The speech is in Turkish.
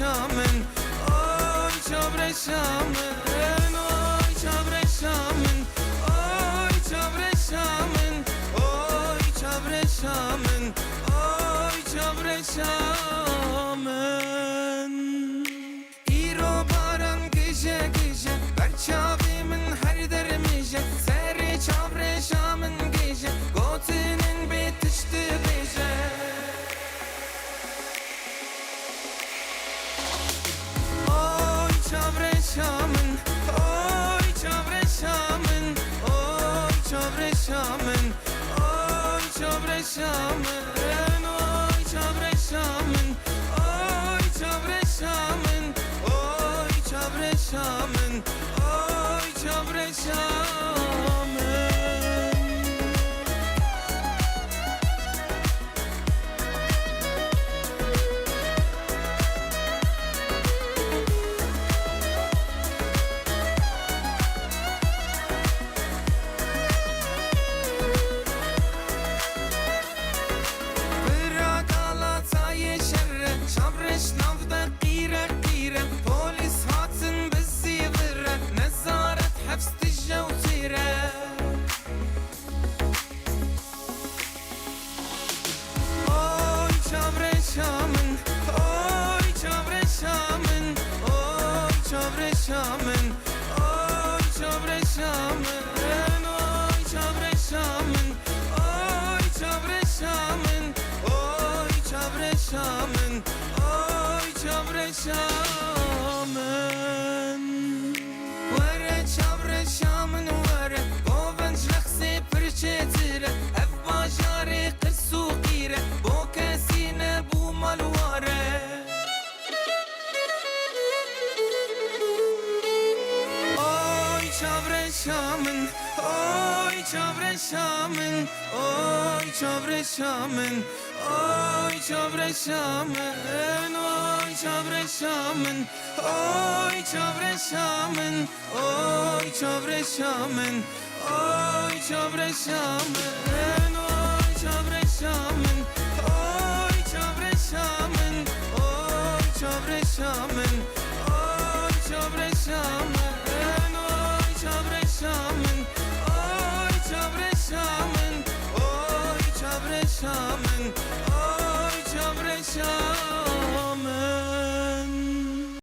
çavreşamın, oy çavreşamın, oy çavreşamın, oy çavreşamın, oy çavreşamın, oy çavreşamın. İro baran gece gece, berçavimin her dermişe, seri çavreşamın gece, gotinin bitişti gece. Oy çavreşamın, oy çavreşamın, oy çavreşamın, oy çavreşamın, oy çavreşamın, oy çavreşamın, oy çavreşamın, oy çavreşamın. Çavreş navda qire qire, polis hatin bizi vire, nezaret hefz tijawtire. Oy çavreşamın, oy çavreşamın, oy çavreşamın, oy çavreşamın, oy çavreşamın, oy çavreşamın, oy çavreşamın, oy çavreşamın. Vere çavreşamın vere, govenç rexi pırçetire, ev bajari qırsu qire, bo kesine bu malvare. Oy çavreşamın, oy çavreşamın, oy çavreşamın, oy çavreşamın, oy çavreşamın, oy çavreşamın, oy çavreşamın, oy çavreşamın, oy çavreşamın, oy çavreşamın, oy çavreşamın.